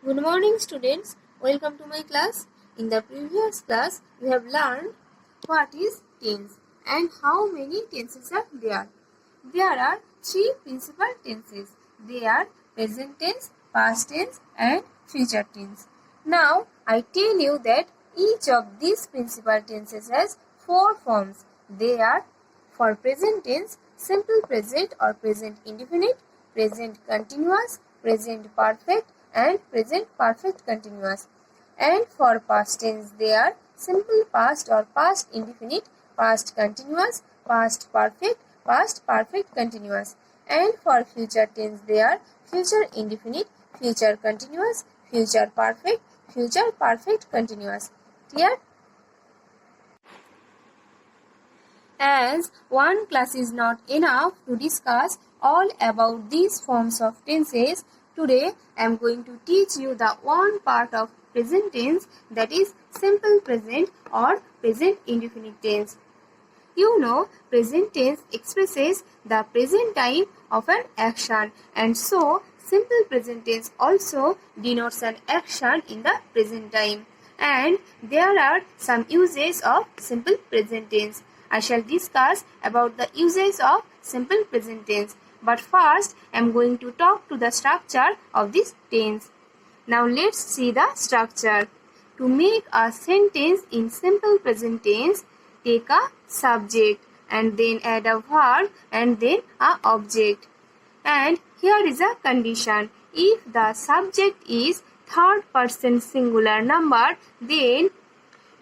Good morning, students. Welcome to my class. In the previous class, we have learned what is tense and how many tenses are there. There are three principal tenses. They are present tense, past tense, and future tense. Now, I tell you that each of these principal tenses has four forms. They are for present tense, simple present or present indefinite, present continuous, present perfect, and present perfect continuous. And for past tense, they are simple past or past indefinite, past continuous, past perfect continuous. And for future tense, they are future indefinite, future continuous, future perfect continuous. Clear? As one class is not enough to discuss all about these forms of tenses, today I am going to teach you the one part of present tense, that is simple present or present indefinite tense. You know, present tense expresses the present time of an action, and so simple present tense also denotes an action in the present time. And there are some uses of simple present tense. I shall discuss about the uses of simple present tense. But first, I am going to talk to the structure of this tense. Now let's see the structure. To make a sentence in simple present tense, take a subject and then add a verb and then a object. And here is a condition. If the subject is third person singular number, then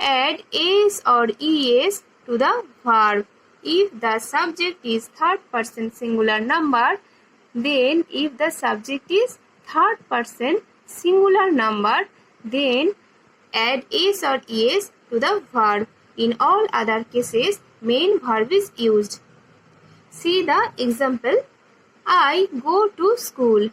add s or es to the verb. If the subject is third person singular number, then if the subject is third person singular number, then add s or es to the verb. In all other cases, main verb is used. See the example. I go to school.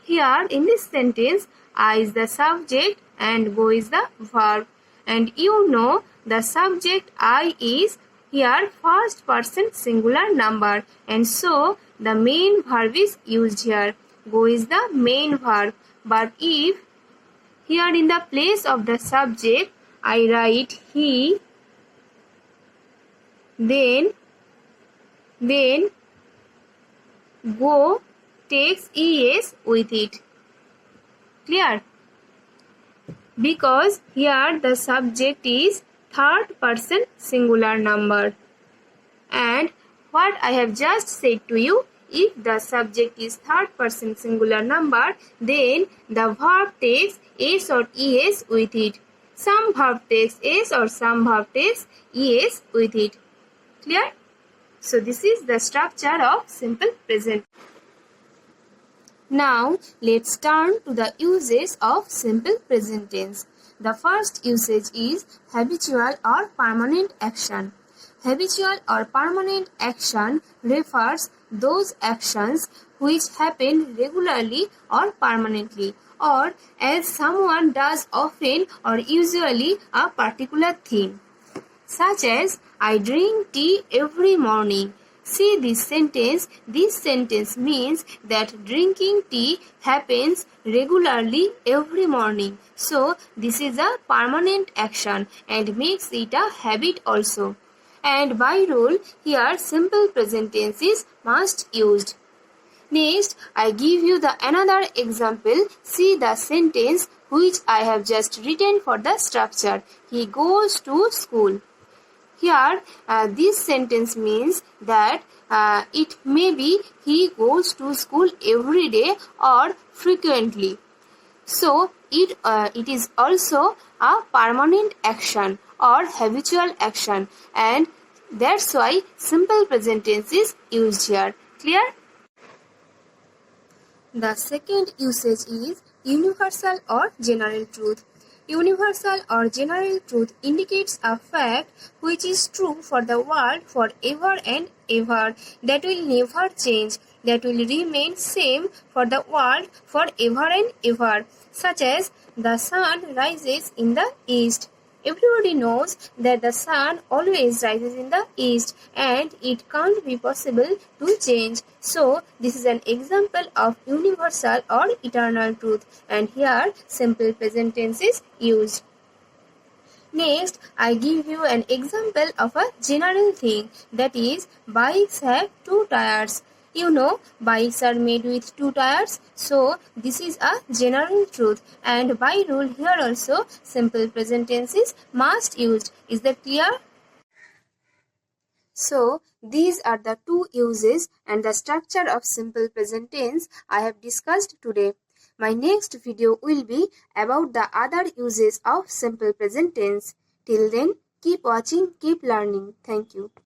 Here in this sentence, I is the subject and go is the verb. And you know the subject I is here first person singular number, and so the main verb is used here. Go is the main verb. But if here in the place of the subject I write he, then go takes es with it. Clear? Because here the subject is third person singular number. And what I have just said to you, if the subject is third person singular number, then the verb takes s or es with it. Some verb takes s or some verb takes es with it. Clear? So this is the structure of simple present. Now let's turn to the uses of simple present tense. The first usage is habitual or permanent action. Habitual or permanent action refers those actions which happen regularly or permanently, or as someone does often or usually a particular thing. Such as, I drink tea every morning. See this sentence. This sentence means that drinking tea happens regularly every morning. So, this is a permanent action and makes it a habit also. And by rule, here simple present tense is must used. Next, I give you the another example. See the sentence which I have just written for the structure. He goes to school. Here, this sentence means that it may be he goes to school every day or frequently. So, it is also a permanent action or habitual action, and that's why simple present tense is used here. Clear? The second usage is universal or general truth. Universal or general truth indicates a fact which is true for the world forever and ever, that will never change, that will remain same for the world forever and ever, such as the sun rises in the east. Everybody knows that the sun always rises in the east and it can't be possible to change. So, this is an example of universal or eternal truth, and here simple present tense is used. Next, I give you an example of a general thing, that is, bikes have two tires. You know, bikes are made with two tires, so this is a general truth, and by rule here also simple present tenses must used. Is that clear? So, these are the two uses and the structure of simple present tense I have discussed today. My next video will be about the other uses of simple present tense. Till then, keep watching, keep learning. Thank you.